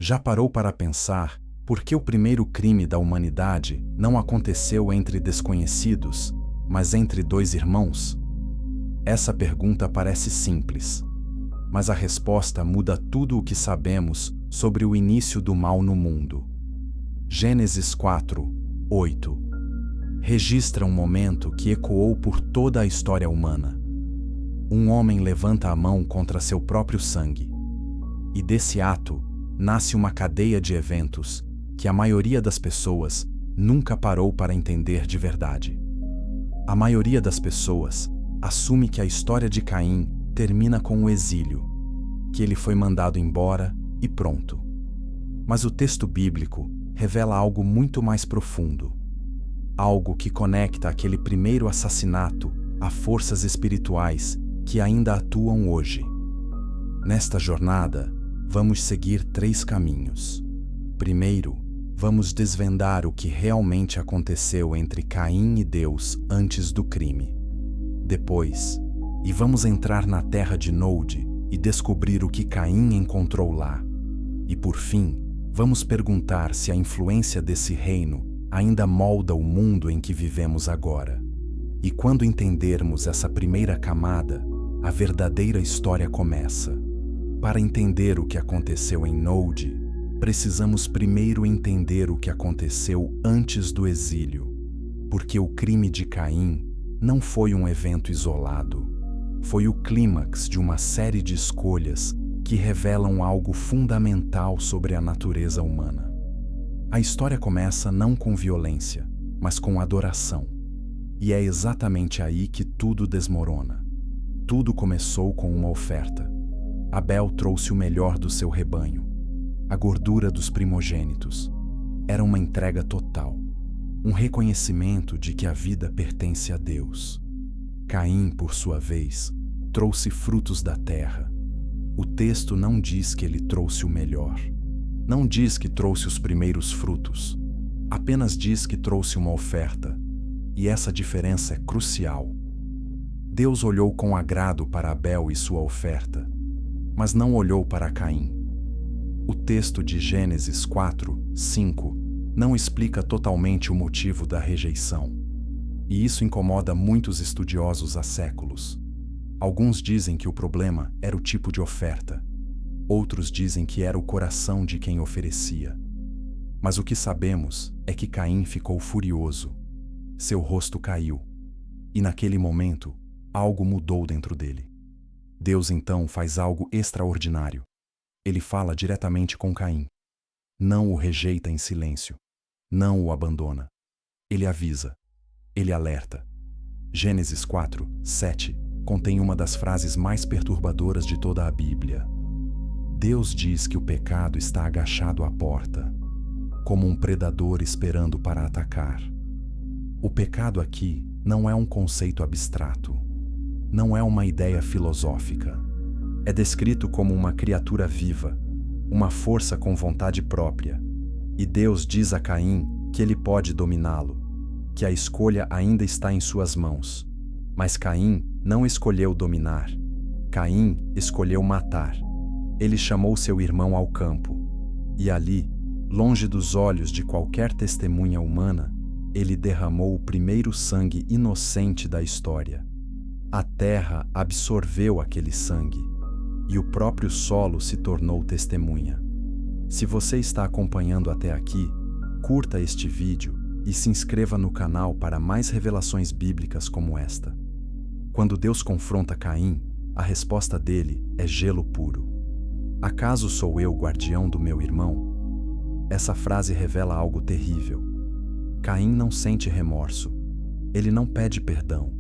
Já parou para pensar por que o primeiro crime da humanidade não aconteceu entre desconhecidos, mas entre dois irmãos? Essa pergunta parece simples, mas a resposta muda tudo o que sabemos sobre o início do mal no mundo. Gênesis 4:8 registra um momento que ecoou por toda a história humana. Um homem levanta a mão contra seu próprio sangue. E desse ato, nasce uma cadeia de eventos que a maioria das pessoas nunca parou para entender de verdade. A maioria das pessoas assume que a história de Caim termina com o exílio, que ele foi mandado embora e pronto. Mas o texto bíblico revela algo muito mais profundo. Algo que conecta aquele primeiro assassinato a forças espirituais que ainda atuam hoje. Nesta jornada, vamos seguir 3 caminhos. Primeiro, vamos desvendar o que realmente aconteceu entre Caim e Deus antes do crime. Depois, vamos entrar na terra de Nod e descobrir o que Caim encontrou lá. E por fim, vamos perguntar se a influência desse reino ainda molda o mundo em que vivemos agora. E quando entendermos essa primeira camada, a verdadeira história começa. Para entender o que aconteceu em Nod, precisamos primeiro entender o que aconteceu antes do exílio, porque o crime de Caim não foi um evento isolado. Foi o clímax de uma série de escolhas que revelam algo fundamental sobre a natureza humana. A história começa não com violência, mas com adoração. E é exatamente aí que tudo desmorona. Tudo começou com uma oferta. Abel trouxe o melhor do seu rebanho, a gordura dos primogênitos. Era uma entrega total, um reconhecimento de que a vida pertence a Deus. Caim, por sua vez, trouxe frutos da terra. O texto não diz que ele trouxe o melhor. Não diz que trouxe os primeiros frutos. Apenas diz que trouxe uma oferta. E essa diferença é crucial. Deus olhou com agrado para Abel e sua oferta, mas não olhou para Caim. O texto de Gênesis 4:5 não explica totalmente o motivo da rejeição. E isso incomoda muitos estudiosos há séculos. Alguns dizem que o problema era o tipo de oferta. Outros dizem que era o coração de quem oferecia. Mas o que sabemos é que Caim ficou furioso. Seu rosto caiu. E naquele momento, algo mudou dentro dele. Deus então faz algo extraordinário. Ele fala diretamente com Caim. Não o rejeita em silêncio. Não o abandona. Ele avisa. Ele alerta. Gênesis 4:7 contém uma das frases mais perturbadoras de toda a Bíblia. Deus diz que o pecado está agachado à porta, como um predador esperando para atacar. O pecado aqui não é um conceito abstrato. Não é uma ideia filosófica. É descrito como uma criatura viva, uma força com vontade própria. E Deus diz a Caim que ele pode dominá-lo, que a escolha ainda está em suas mãos. Mas Caim não escolheu dominar. Caim escolheu matar. Ele chamou seu irmão ao campo. E ali, longe dos olhos de qualquer testemunha humana, ele derramou o primeiro sangue inocente da história. A terra absorveu aquele sangue, e o próprio solo se tornou testemunha. Se você está acompanhando até aqui, curta este vídeo e se inscreva no canal para mais revelações bíblicas como esta. Quando Deus confronta Caim, a resposta dele é gelo puro. Acaso sou eu guardião do meu irmão? Essa frase revela algo terrível. Caim não sente remorso. Ele não pede perdão.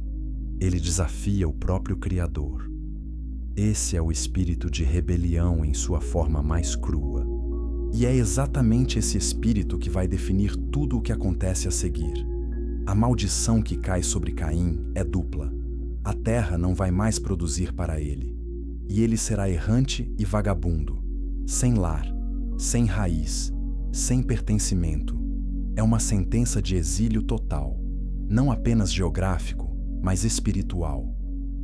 Ele desafia o próprio Criador. Esse é o espírito de rebelião em sua forma mais crua. E é exatamente esse espírito que vai definir tudo o que acontece a seguir. A maldição que cai sobre Caim é dupla. A terra não vai mais produzir para ele. E ele será errante e vagabundo, sem lar, sem raiz, sem pertencimento. É uma sentença de exílio total, não apenas geográfico, mas espiritual.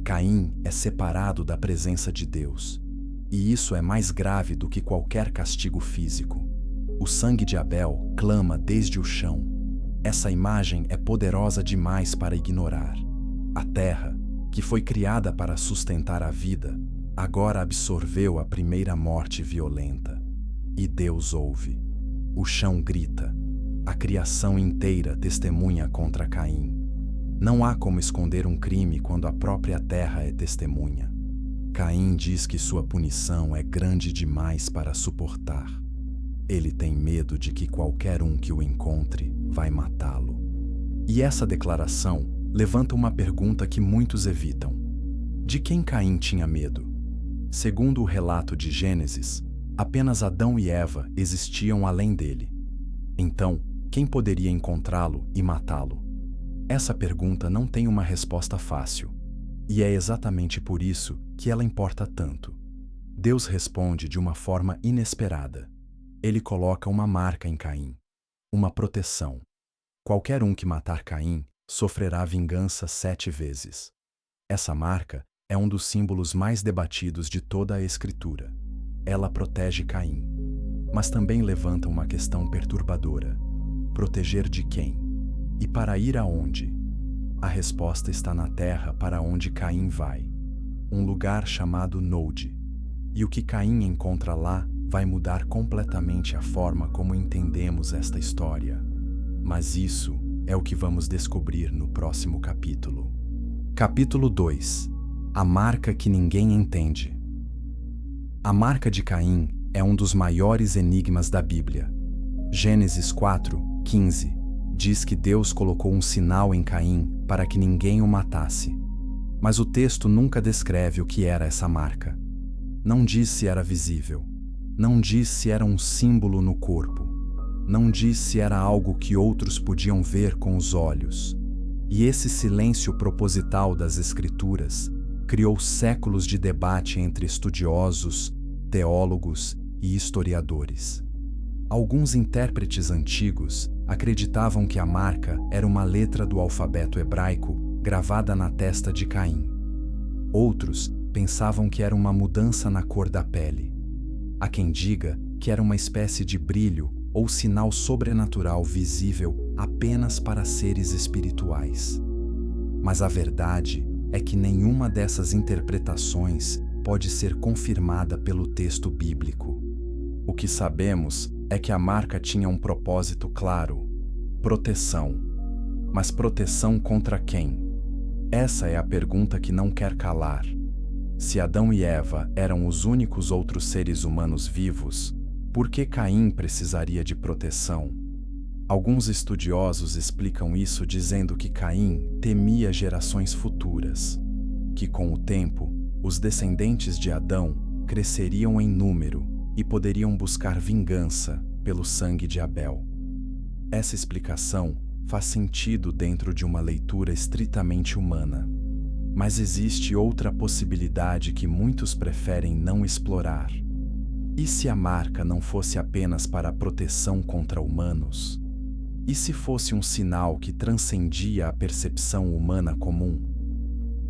Caim é separado da presença de Deus. E isso é mais grave do que qualquer castigo físico. O sangue de Abel clama desde o chão. Essa imagem é poderosa demais para ignorar. A terra, que foi criada para sustentar a vida, agora absorveu a primeira morte violenta. E Deus ouve. O chão grita. A criação inteira testemunha contra Caim. Não há como esconder um crime quando a própria terra é testemunha. Caim diz que sua punição é grande demais para suportar. Ele tem medo de que qualquer um que o encontre vai matá-lo. E essa declaração levanta uma pergunta que muitos evitam. De quem Caim tinha medo? Segundo o relato de Gênesis, apenas Adão e Eva existiam além dele. Então, quem poderia encontrá-lo e matá-lo? Essa pergunta não tem uma resposta fácil. E é exatamente por isso que ela importa tanto. Deus responde de uma forma inesperada. Ele coloca uma marca em Caim, uma proteção. Qualquer um que matar Caim sofrerá vingança 7 vezes. Essa marca é um dos símbolos mais debatidos de toda a Escritura. Ela protege Caim, mas também levanta uma questão perturbadora. Proteger de quem? E para ir aonde? A resposta está na terra para onde Caim vai, um lugar chamado Nod. E o que Caim encontra lá vai mudar completamente a forma como entendemos esta história. Mas isso é o que vamos descobrir no próximo capítulo. Capítulo 2. A marca que ninguém entende. A marca de Caim é um dos maiores enigmas da Bíblia. Gênesis 4:15 diz que Deus colocou um sinal em Caim para que ninguém o matasse. Mas o texto nunca descreve o que era essa marca. Não diz se era visível. Não diz se era um símbolo no corpo. Não diz se era algo que outros podiam ver com os olhos. E esse silêncio proposital das Escrituras criou séculos de debate entre estudiosos, teólogos e historiadores. Alguns intérpretes antigos acreditavam que a marca era uma letra do alfabeto hebraico gravada na testa de Caim. Outros pensavam que era uma mudança na cor da pele. Há quem diga que era uma espécie de brilho ou sinal sobrenatural visível apenas para seres espirituais. Mas a verdade é que nenhuma dessas interpretações pode ser confirmada pelo texto bíblico. O que sabemos é que a marca tinha um propósito claro: proteção. Mas proteção contra quem? Essa é a pergunta que não quer calar. Se Adão e Eva eram os únicos outros seres humanos vivos, por que Caim precisaria de proteção? Alguns estudiosos explicam isso dizendo que Caim temia gerações futuras, que com o tempo, os descendentes de Adão cresceriam em número e poderiam buscar vingança pelo sangue de Abel. Essa explicação faz sentido dentro de uma leitura estritamente humana. Mas existe outra possibilidade que muitos preferem não explorar. E se a marca não fosse apenas para a proteção contra humanos? E se fosse um sinal que transcendia a percepção humana comum?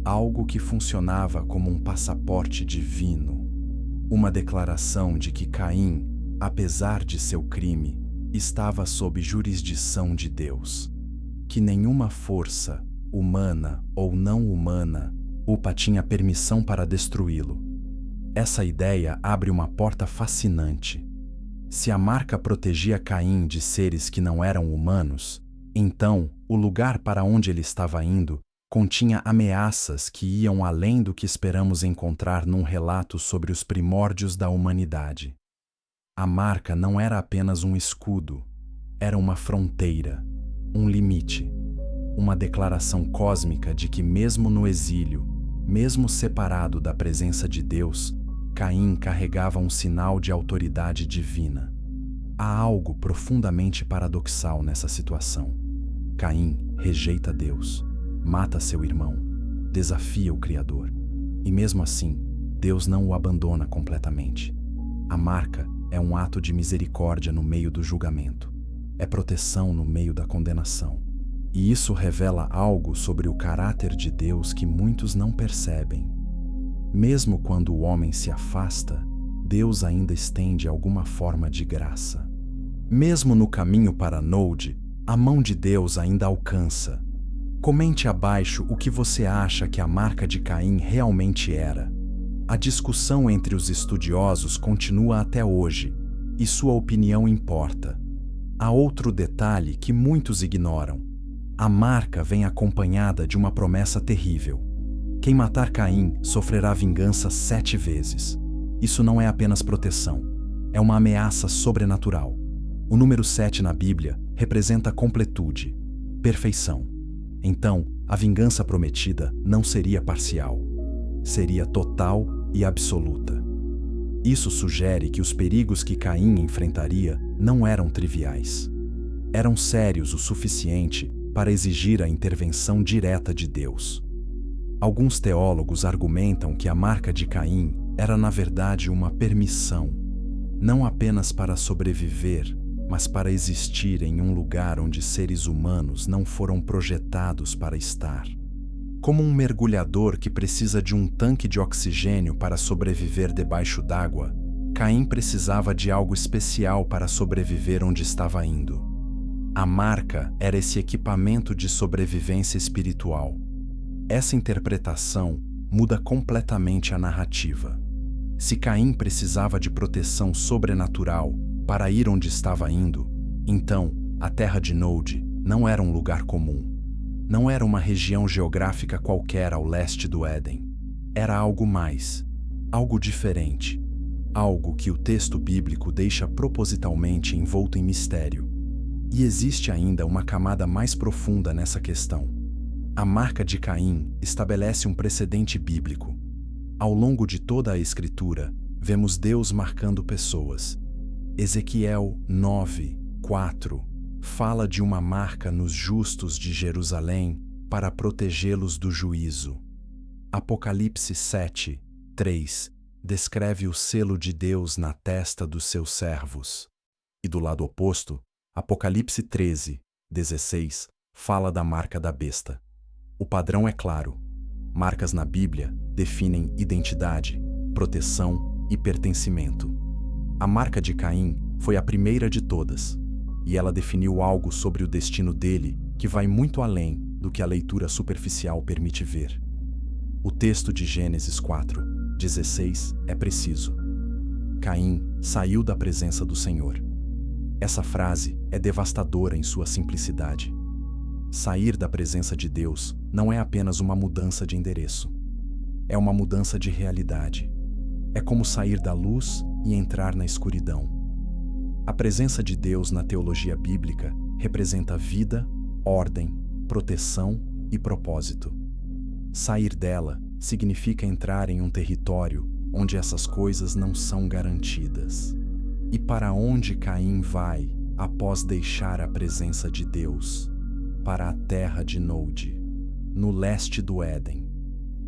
Algo que funcionava como um passaporte divino. Uma declaração de que Caim, apesar de seu crime, estava sob jurisdição de Deus. Que nenhuma força, humana ou não humana, tinha permissão para destruí-lo. Essa ideia abre uma porta fascinante. Se a marca protegia Caim de seres que não eram humanos, então o lugar para onde ele estava indo continha ameaças que iam além do que esperamos encontrar num relato sobre os primórdios da humanidade. A marca não era apenas um escudo, era uma fronteira, um limite, uma declaração cósmica de que mesmo no exílio, mesmo separado da presença de Deus, Caim carregava um sinal de autoridade divina. Há algo profundamente paradoxal nessa situação. Caim rejeita Deus, mata seu irmão, desafia o Criador. E mesmo assim, Deus não o abandona completamente. A marca é um ato de misericórdia no meio do julgamento. É proteção no meio da condenação. E isso revela algo sobre o caráter de Deus que muitos não percebem. Mesmo quando o homem se afasta, Deus ainda estende alguma forma de graça. Mesmo no caminho para Nod, a mão de Deus ainda alcança. Comente abaixo o que você acha que a marca de Caim realmente era. A discussão entre os estudiosos continua até hoje, e sua opinião importa. Há outro detalhe que muitos ignoram. A marca vem acompanhada de uma promessa terrível. Quem matar Caim sofrerá vingança 7 vezes. Isso não é apenas proteção, é uma ameaça sobrenatural. O número 7 na Bíblia representa completude, perfeição. Então, a vingança prometida não seria parcial, seria total e absoluta. Isso sugere que os perigos que Caim enfrentaria não eram triviais. Eram sérios o suficiente para exigir a intervenção direta de Deus. Alguns teólogos argumentam que a marca de Caim era, na verdade, uma permissão, não apenas para sobreviver, mas para existir em um lugar onde seres humanos não foram projetados para estar. Como um mergulhador que precisa de um tanque de oxigênio para sobreviver debaixo d'água, Caim precisava de algo especial para sobreviver onde estava indo. A marca era esse equipamento de sobrevivência espiritual. Essa interpretação muda completamente a narrativa. Se Caim precisava de proteção sobrenatural para ir onde estava indo, então a terra de Nod não era um lugar comum. Não era uma região geográfica qualquer ao leste do Éden. Era algo mais, algo diferente, algo que o texto bíblico deixa propositalmente envolto em mistério. E existe ainda uma camada mais profunda nessa questão. A marca de Caim estabelece um precedente bíblico. Ao longo de toda a Escritura, vemos Deus marcando pessoas. Ezequiel 9:4 fala de uma marca nos justos de Jerusalém para protegê-los do juízo. Apocalipse 7:3 descreve o selo de Deus na testa dos seus servos. E do lado oposto, Apocalipse 13:16 fala da marca da besta. O padrão é claro. Marcas na Bíblia definem identidade, proteção e pertencimento. A marca de Caim foi a primeira de todas, e ela definiu algo sobre o destino dele que vai muito além do que a leitura superficial permite ver. O texto de Gênesis 4:16 é preciso. Caim saiu da presença do Senhor. Essa frase é devastadora em sua simplicidade. Sair da presença de Deus não é apenas uma mudança de endereço. É uma mudança de realidade. É como sair da luz e entrar na escuridão. A presença de Deus na teologia bíblica representa vida, ordem, proteção e propósito. Sair dela significa entrar em um território onde essas coisas não são garantidas. E para onde Caim vai após deixar a presença de Deus? Para a terra de Nod, no leste do Éden.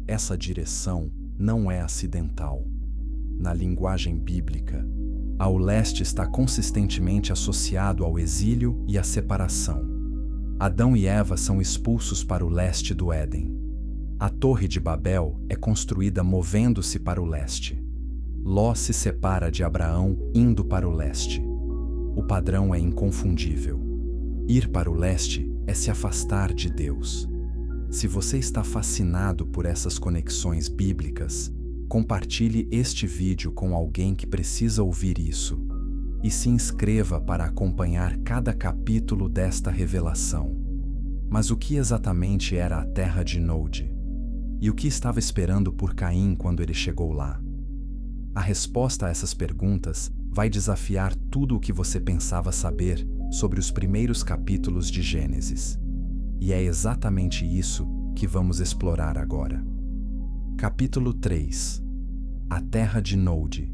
Essa direção não é acidental. Na linguagem bíblica, ao leste está consistentemente associado ao exílio e à separação. Adão e Eva são expulsos para o leste do Éden. A Torre de Babel é construída movendo-se para o leste. Ló se separa de Abraão indo para o leste. O padrão é inconfundível. Ir para o leste é se afastar de Deus. Se você está fascinado por essas conexões bíblicas, compartilhe este vídeo com alguém que precisa ouvir isso. E se inscreva para acompanhar cada capítulo desta revelação. Mas o que exatamente era a terra de Nod? E o que estava esperando por Caim quando ele chegou lá? A resposta a essas perguntas vai desafiar tudo o que você pensava saber sobre os primeiros capítulos de Gênesis. E é exatamente isso que vamos explorar agora. Capítulo 3. A terra de Nod,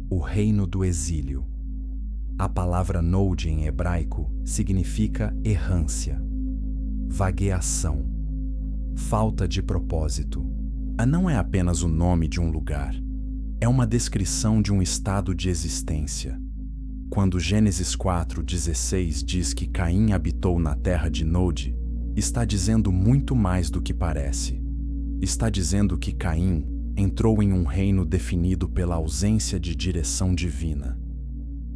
o reino do exílio. A palavra Nod em hebraico significa errância, vagueação, falta de propósito. Não é apenas o nome de um lugar, é uma descrição de um estado de existência. Quando Gênesis 4:16 diz que Caim habitou na terra de Nod, está dizendo muito mais do que parece. Está dizendo que Caim, entrou em um reino definido pela ausência de direção divina.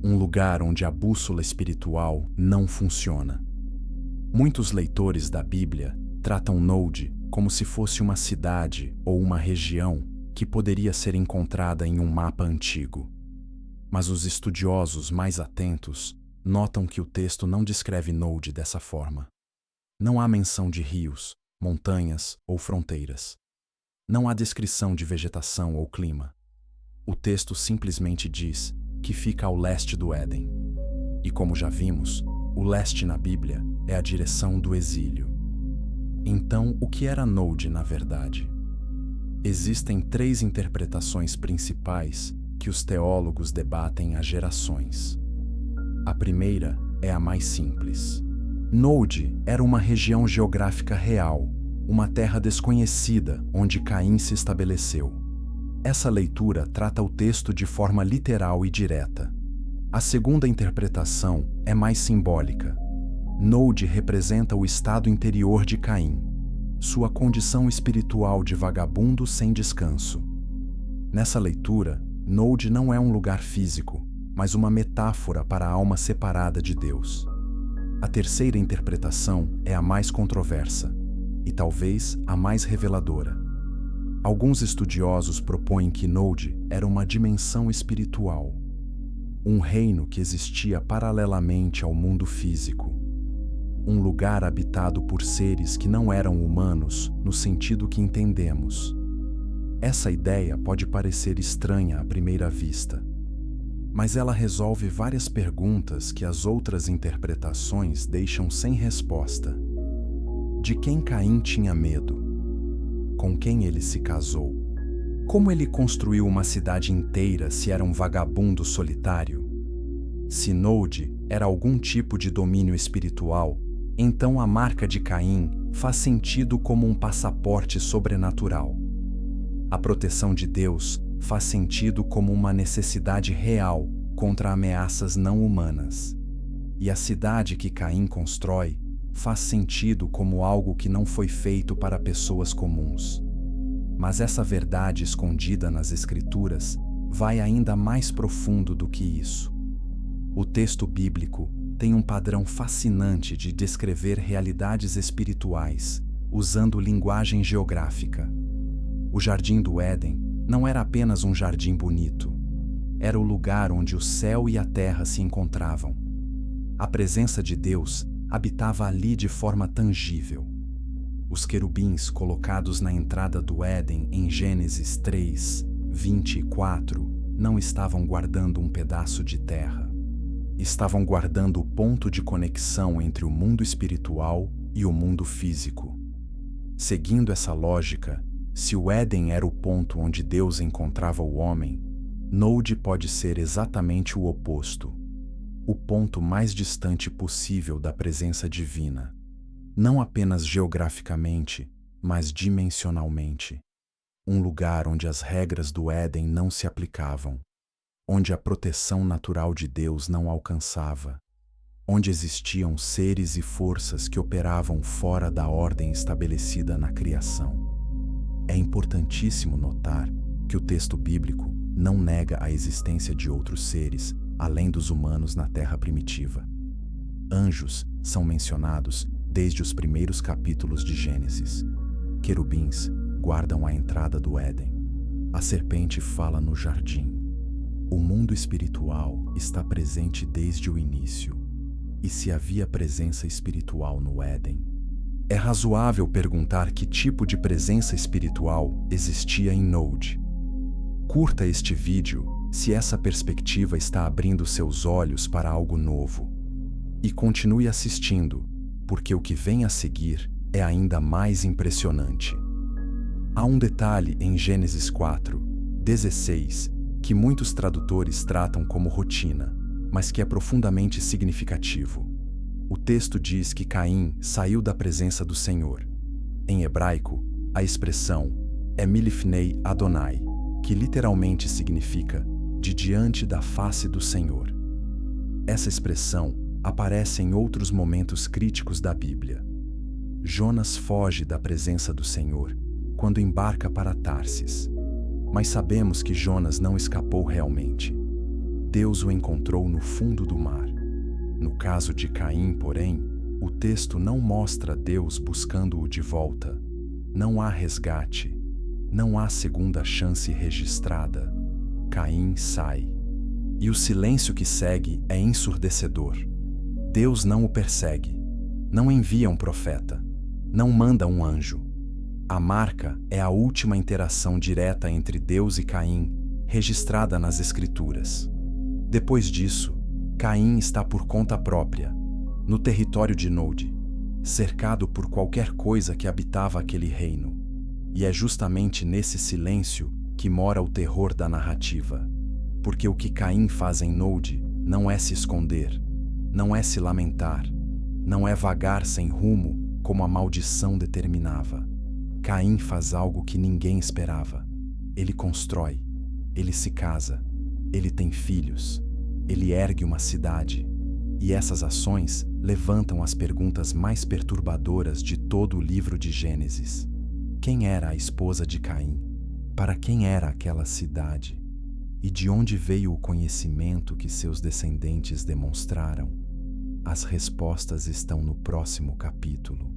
Um lugar onde a bússola espiritual não funciona. Muitos leitores da Bíblia tratam Nod como se fosse uma cidade ou uma região que poderia ser encontrada em um mapa antigo. Mas os estudiosos mais atentos notam que o texto não descreve Nod dessa forma. Não há menção de rios, montanhas ou fronteiras. Não há descrição de vegetação ou clima. O texto simplesmente diz que fica ao leste do Éden. E como já vimos, o leste na Bíblia é a direção do exílio. Então, o que era Nod na verdade? Existem 3 interpretações principais que os teólogos debatem há gerações. A primeira é a mais simples. Nod era uma região geográfica real, uma terra desconhecida onde Caim se estabeleceu. Essa leitura trata o texto de forma literal e direta. A segunda interpretação é mais simbólica. Nod representa o estado interior de Caim, sua condição espiritual de vagabundo sem descanso. Nessa leitura, Nod não é um lugar físico, mas uma metáfora para a alma separada de Deus. A terceira interpretação é a mais controversa, e talvez a mais reveladora. Alguns estudiosos propõem que Nod era uma dimensão espiritual, um reino que existia paralelamente ao mundo físico, um lugar habitado por seres que não eram humanos no sentido que entendemos. Essa ideia pode parecer estranha à primeira vista, mas ela resolve várias perguntas que as outras interpretações deixam sem resposta. De quem Caim tinha medo? Com quem ele se casou? Como ele construiu uma cidade inteira se era um vagabundo solitário? Se Nod era algum tipo de domínio espiritual, então a marca de Caim faz sentido como um passaporte sobrenatural. A proteção de Deus faz sentido como uma necessidade real contra ameaças não humanas. E a cidade que Caim constrói faz sentido como algo que não foi feito para pessoas comuns. Mas essa verdade escondida nas Escrituras vai ainda mais profundo do que isso. O texto bíblico tem um padrão fascinante de descrever realidades espirituais, usando linguagem geográfica. O Jardim do Éden não era apenas um jardim bonito. Era o lugar onde o céu e a terra se encontravam. A presença de Deus habitava ali de forma tangível. Os querubins colocados na entrada do Éden em Gênesis 3, 24, não estavam guardando um pedaço de terra. Estavam guardando o ponto de conexão entre o mundo espiritual e o mundo físico. Seguindo essa lógica, se o Éden era o ponto onde Deus encontrava o homem, Nod pode ser exatamente o oposto, o ponto mais distante possível da presença divina, não apenas geograficamente, mas dimensionalmente. Um lugar onde as regras do Éden não se aplicavam, onde a proteção natural de Deus não alcançava, onde existiam seres e forças que operavam fora da ordem estabelecida na criação. É importantíssimo notar que o texto bíblico não nega a existência de outros seres, além dos humanos na Terra primitiva. Anjos são mencionados desde os primeiros capítulos de Gênesis. Querubins guardam a entrada do Éden. A serpente fala no jardim. O mundo espiritual está presente desde o início. E se havia presença espiritual no Éden, é razoável perguntar que tipo de presença espiritual existia em Nod. Curta este vídeo se essa perspectiva está abrindo seus olhos para algo novo. E continue assistindo, porque o que vem a seguir é ainda mais impressionante. Há um detalhe em Gênesis 4, 16, que muitos tradutores tratam como rotina, mas que é profundamente significativo. O texto diz que Caim saiu da presença do Senhor. Em hebraico, a expressão é milifnei Adonai, que literalmente significa de diante da face do Senhor. Essa expressão aparece em outros momentos críticos da Bíblia. Jonas foge da presença do Senhor quando embarca para Tarsis. Mas sabemos que Jonas não escapou realmente. Deus o encontrou no fundo do mar. No caso de Caim, porém, o texto não mostra Deus buscando-o de volta. Não há resgate. Não há segunda chance registrada. Caim sai. E o silêncio que segue é ensurdecedor. Deus não o persegue. Não envia um profeta. Não manda um anjo. A marca é a última interação direta entre Deus e Caim, registrada nas Escrituras. Depois disso, Caim está por conta própria, no território de Nod, cercado por qualquer coisa que habitava aquele reino. E é justamente nesse silêncio que mora o terror da narrativa. Porque o que Caim faz em Nod não é se esconder, não é se lamentar, não é vagar sem rumo como a maldição determinava. Caim faz algo que ninguém esperava. Ele constrói, ele se casa, ele tem filhos, ele ergue uma cidade. E essas ações levantam as perguntas mais perturbadoras de todo o livro de Gênesis. Quem era a esposa de Caim? Para quem era aquela cidade? E de onde veio o conhecimento que seus descendentes demonstraram? As respostas estão no próximo capítulo.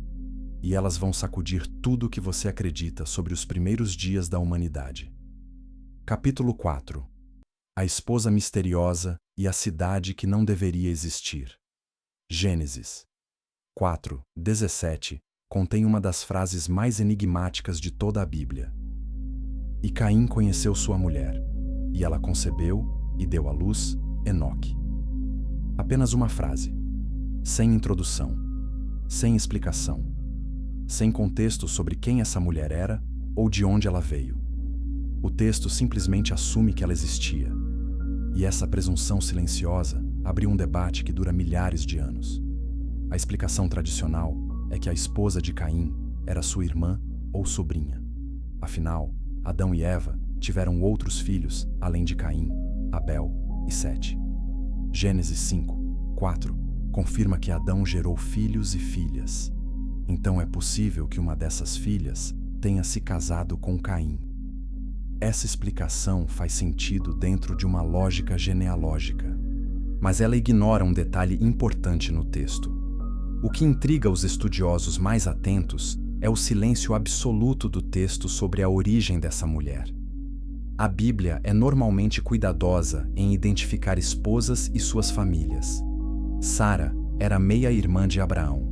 E elas vão sacudir tudo o que você acredita sobre os primeiros dias da humanidade. Capítulo 4. A esposa misteriosa e a cidade que não deveria existir. Gênesis 4:17 contém uma das frases mais enigmáticas de toda a Bíblia. E Caim conheceu sua mulher, e ela concebeu e deu à luz Enoque. Apenas uma frase, sem introdução, sem explicação, sem contexto sobre quem essa mulher era ou de onde ela veio. O texto simplesmente assume que ela existia. E essa presunção silenciosa abriu um debate que dura milhares de anos. A explicação tradicional é que a esposa de Caim era sua irmã ou sobrinha. Afinal, Adão e Eva tiveram outros filhos além de Caim, Abel e Sete. Gênesis 5:4 confirma que Adão gerou filhos e filhas. Então é possível que uma dessas filhas tenha se casado com Caim. Essa explicação faz sentido dentro de uma lógica genealógica, mas ela ignora um detalhe importante no texto. O que intriga os estudiosos mais atentos é o silêncio absoluto do texto sobre a origem dessa mulher. A Bíblia é normalmente cuidadosa em identificar esposas e suas famílias. Sara era meia-irmã de Abraão.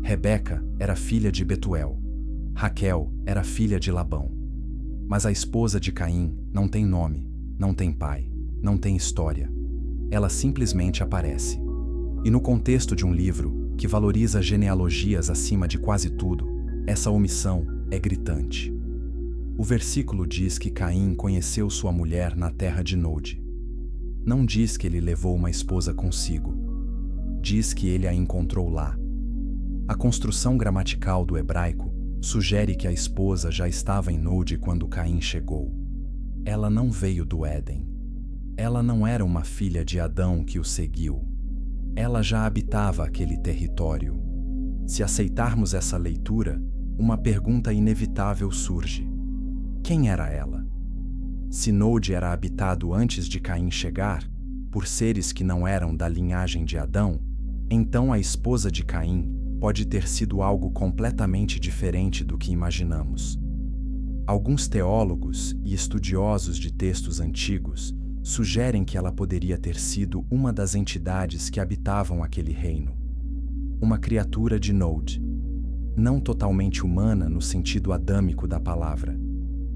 Rebeca era filha de Betuel. Raquel era filha de Labão. Mas a esposa de Caim não tem nome, não tem pai, não tem história. Ela simplesmente aparece. E no contexto de um livro que valoriza genealogias acima de quase tudo, essa omissão é gritante. O versículo diz que Caim conheceu sua mulher na terra de Nod. Não diz que ele levou uma esposa consigo. Diz que ele a encontrou lá. A construção gramatical do hebraico sugere que a esposa já estava em Nod quando Caim chegou. Ela não veio do Éden. Ela não era uma filha de Adão que o seguiu. Ela já habitava aquele território. Se aceitarmos essa leitura, uma pergunta inevitável surge. Quem era ela? Se Nod era habitado antes de Caim chegar, por seres que não eram da linhagem de Adão, então a esposa de Caim pode ter sido algo completamente diferente do que imaginamos. Alguns teólogos e estudiosos de textos antigos sugerem que ela poderia ter sido uma das entidades que habitavam aquele reino. Uma criatura de Nod, não totalmente humana no sentido adâmico da palavra.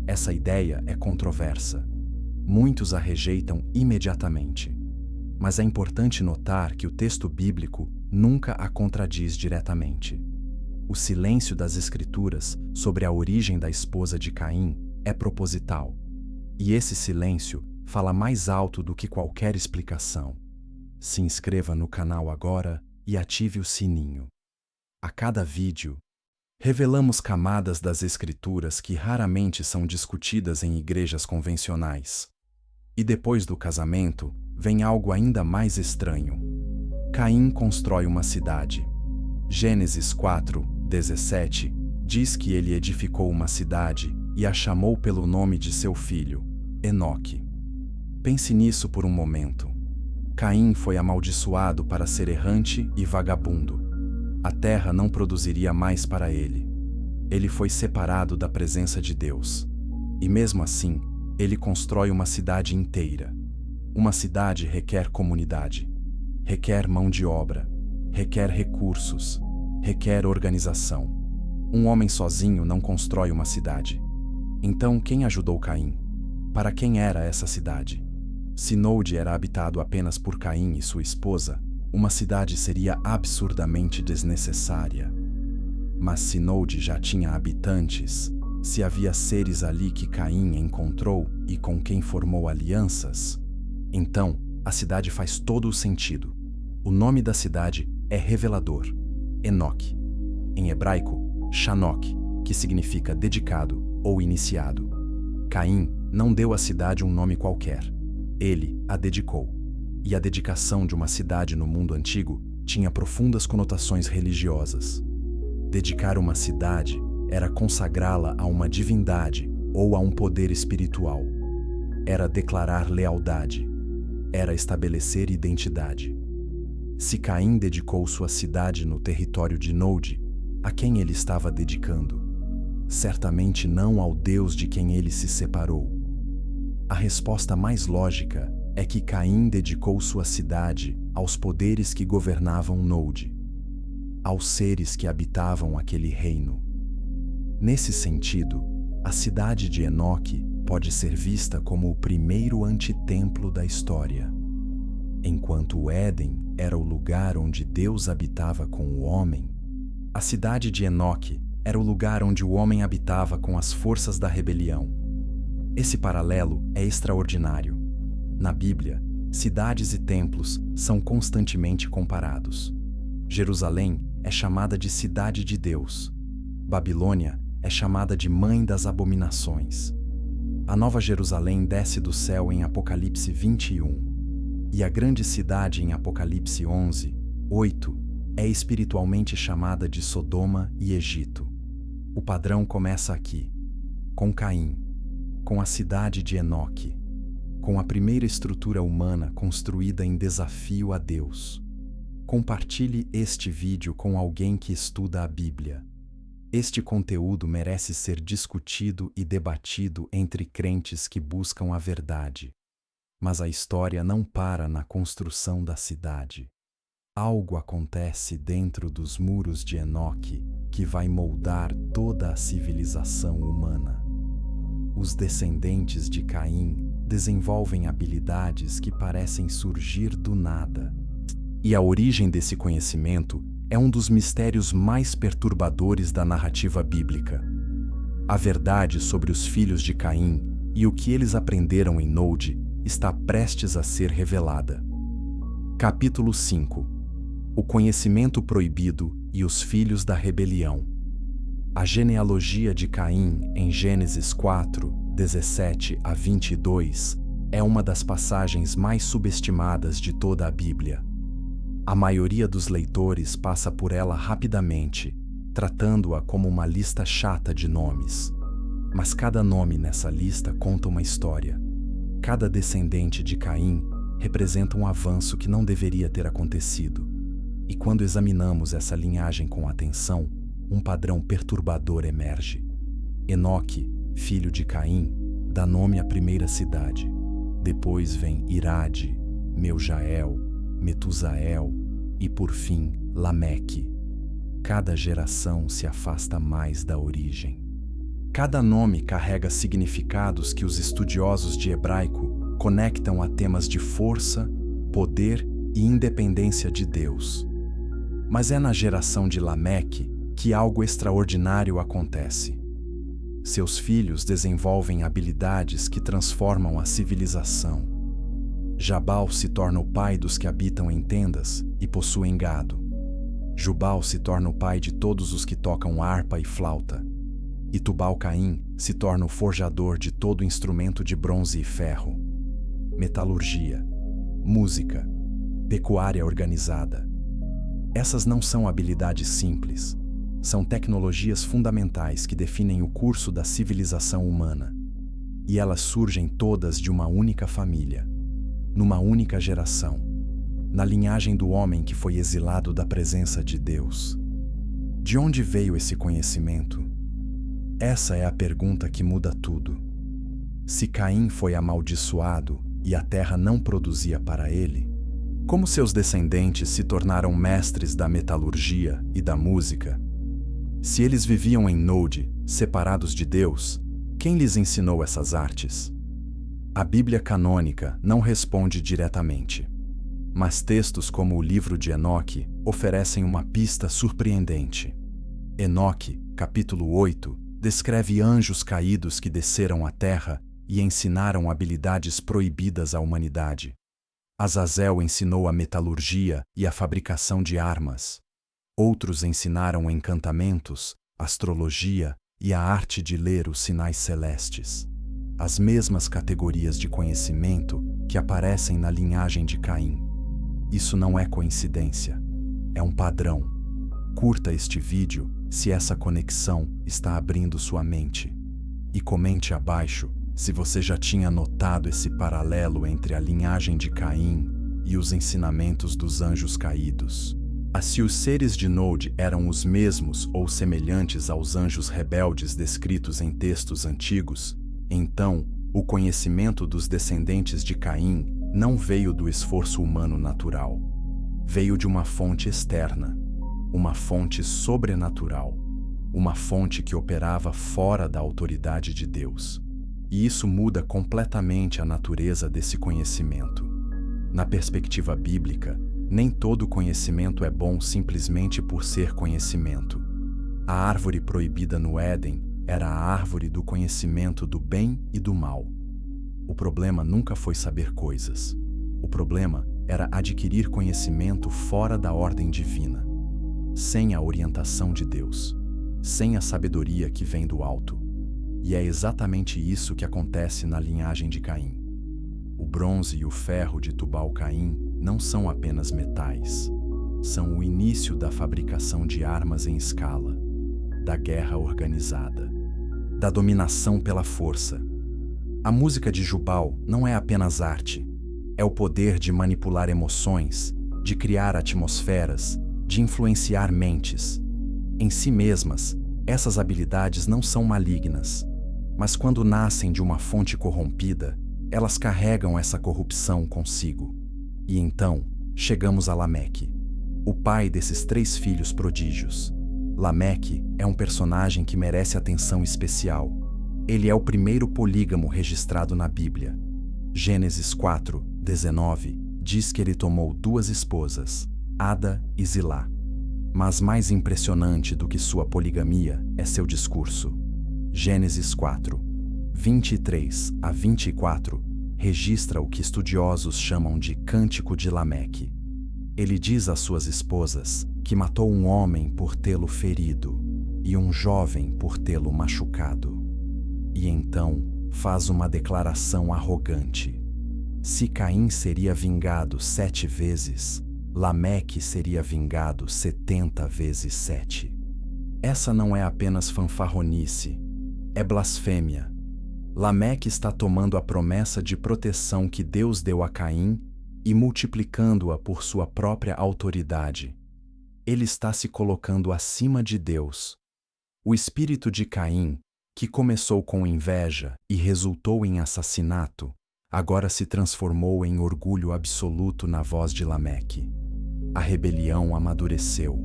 Essa ideia é controversa. Muitos a rejeitam imediatamente. Mas é importante notar que o texto bíblico nunca a contradiz diretamente. O silêncio das Escrituras sobre a origem da esposa de Caim é proposital. E esse silêncio fala mais alto do que qualquer explicação. Se inscreva no canal agora e ative o sininho. A cada vídeo, revelamos camadas das Escrituras que raramente são discutidas em igrejas convencionais. E depois do casamento, vem algo ainda mais estranho. Caim constrói uma cidade. Gênesis 4:17 diz que ele edificou uma cidade e a chamou pelo nome de seu filho, Enoque. Pense nisso por um momento. Caim foi amaldiçoado para ser errante e vagabundo. A terra não produziria mais para ele. Ele foi separado da presença de Deus. E mesmo assim, ele constrói uma cidade inteira. Uma cidade requer comunidade, requer mão de obra, requer recursos, requer organização. Um homem sozinho não constrói uma cidade. Então, quem ajudou Caim? Para quem era essa cidade? Se Nod era habitado apenas por Caim e sua esposa, uma cidade seria absurdamente desnecessária. Mas se Nod já tinha habitantes, se havia seres ali que Caim encontrou e com quem formou alianças, então a cidade faz todo o sentido. O nome da cidade é revelador, Enoque. Em hebraico, Shanok, que significa dedicado ou iniciado. Caim não deu à cidade um nome qualquer. Ele a dedicou. E a dedicação de uma cidade no mundo antigo tinha profundas conotações religiosas. Dedicar uma cidade era consagrá-la a uma divindade ou a um poder espiritual. Era declarar lealdade. Era estabelecer identidade. Se Caim dedicou sua cidade no território de Nod, a quem ele estava dedicando? Certamente não ao Deus de quem ele se separou. A resposta mais lógica é que Caim dedicou sua cidade aos poderes que governavam Nod, aos seres que habitavam aquele reino. Nesse sentido, a cidade de Enoque pode ser vista como o primeiro antitemplo da história. Enquanto o Éden era o lugar onde Deus habitava com o homem, a cidade de Enoque era o lugar onde o homem habitava com as forças da rebelião. Esse paralelo é extraordinário. Na Bíblia, cidades e templos são constantemente comparados. Jerusalém é chamada de cidade de Deus. Babilônia é chamada de mãe das abominações. A Nova Jerusalém desce do céu em Apocalipse 21. E a grande cidade em Apocalipse 11, 8, é espiritualmente chamada de Sodoma e Egito. O padrão começa aqui, com Caim, com a cidade de Enoque, com a primeira estrutura humana construída em desafio a Deus. Compartilhe este vídeo com alguém que estuda a Bíblia. Este conteúdo merece ser discutido e debatido entre crentes que buscam a verdade. Mas a história não para na construção da cidade. Algo acontece dentro dos muros de Enoque que vai moldar toda a civilização humana. Os descendentes de Caim desenvolvem habilidades que parecem surgir do nada. E a origem desse conhecimento é um dos mistérios mais perturbadores da narrativa bíblica. A verdade sobre os filhos de Caim e o que eles aprenderam em Nod está prestes a ser revelada. Capítulo 5. O conhecimento proibido e os filhos da rebelião. A genealogia de Caim em Gênesis 4, 17 a 22 é uma das passagens mais subestimadas de toda a Bíblia. A maioria dos leitores passa por ela rapidamente, tratando-a como uma lista chata de nomes. Mas cada nome nessa lista conta uma história. Cada descendente de Caim representa um avanço que não deveria ter acontecido. E quando examinamos essa linhagem com atenção, um padrão perturbador emerge. Enoque, filho de Caim, dá nome à primeira cidade. Depois vem Irade, Meujael, Metusael e, por fim, Lameque. Cada geração se afasta mais da origem. Cada nome carrega significados que os estudiosos de hebraico conectam a temas de força, poder e independência de Deus. Mas é na geração de Lameque que algo extraordinário acontece. Seus filhos desenvolvem habilidades que transformam a civilização. Jabal se torna o pai dos que habitam em tendas e possuem gado. Jubal se torna o pai de todos os que tocam harpa e flauta. E Tubal-Caim se torna o forjador de todo instrumento de bronze e ferro. Metalurgia, música, pecuária organizada. Essas não são habilidades simples. são tecnologias fundamentais que definem o curso da civilização humana. E elas surgem todas de uma única família, numa única geração, na linhagem do homem que foi exilado da presença de Deus. De onde veio esse conhecimento? Essa é a pergunta que muda tudo. Se Caim foi amaldiçoado e a terra não produzia para ele, como seus descendentes se tornaram mestres da metalurgia e da música? Se eles viviam em Nod, separados de Deus, quem lhes ensinou essas artes? A Bíblia canônica não responde diretamente, mas textos como o livro de Enoque oferecem uma pista surpreendente. Enoque, capítulo 8, descreve anjos caídos que desceram à terra e ensinaram habilidades proibidas à humanidade. Azazel ensinou a metalurgia e a fabricação de armas. Outros ensinaram encantamentos, astrologia e a arte de ler os sinais celestes. As mesmas categorias de conhecimento que aparecem na linhagem de Caim. Isso não é coincidência, é um padrão. Curta este vídeo se essa conexão está abrindo sua mente. E comente abaixo se você já tinha notado esse paralelo entre a linhagem de Caim e os ensinamentos dos anjos caídos. Se os seres de Nod eram os mesmos ou semelhantes aos anjos rebeldes descritos em textos antigos, então o conhecimento dos descendentes de Caim não veio do esforço humano natural. Veio de uma fonte externa, uma fonte sobrenatural, uma fonte que operava fora da autoridade de Deus. E isso muda completamente a natureza desse conhecimento. Na perspectiva bíblica, nem todo conhecimento é bom simplesmente por ser conhecimento. A árvore proibida no Éden era a árvore do conhecimento do bem e do mal. O problema nunca foi saber coisas. O problema era adquirir conhecimento fora da ordem divina, sem a orientação de Deus, sem a sabedoria que vem do alto. E é exatamente isso que acontece na linhagem de Caim. O bronze e o ferro de Tubal-Caim não são apenas metais. São o início da fabricação de armas em escala, da guerra organizada, da dominação pela força. A música de Jubal não é apenas arte. É o poder de manipular emoções, de criar atmosferas, de influenciar mentes. Em si mesmas, essas habilidades não são malignas, mas quando nascem de uma fonte corrompida, elas carregam essa corrupção consigo. E então, chegamos a Lameque, o pai desses 3 filhos prodígios. Lameque é um personagem que merece atenção especial. Ele é o primeiro polígamo registrado na Bíblia. Gênesis 4:19 diz que ele tomou 2 esposas, Ada e Zilá. Mas mais impressionante do que sua poligamia é seu discurso. Gênesis 4:23-24 registra o que estudiosos chamam de Cântico de Lameque. Ele diz às suas esposas que matou um homem por tê-lo ferido e um jovem por tê-lo machucado. E então faz uma declaração arrogante. Se Caim seria vingado 7 vezes, Lameque seria vingado 70 vezes 7. Essa não é apenas fanfarronice, é blasfêmia. Lameque está tomando a promessa de proteção que Deus deu a Caim e multiplicando-a por sua própria autoridade. Ele está se colocando acima de Deus. O espírito de Caim, que começou com inveja e resultou em assassinato, agora se transformou em orgulho absoluto na voz de Lameque. A rebelião amadureceu.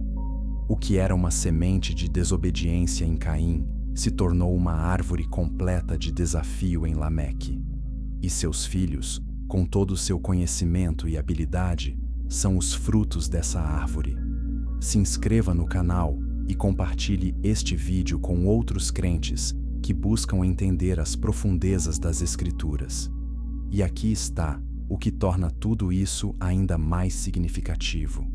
O que era uma semente de desobediência em Caim se tornou uma árvore completa de desafio em Lameque. E seus filhos, com todo o seu conhecimento e habilidade, são os frutos dessa árvore. Se inscreva no canal e compartilhe este vídeo com outros crentes que buscam entender as profundezas das Escrituras. E aqui está o que torna tudo isso ainda mais significativo.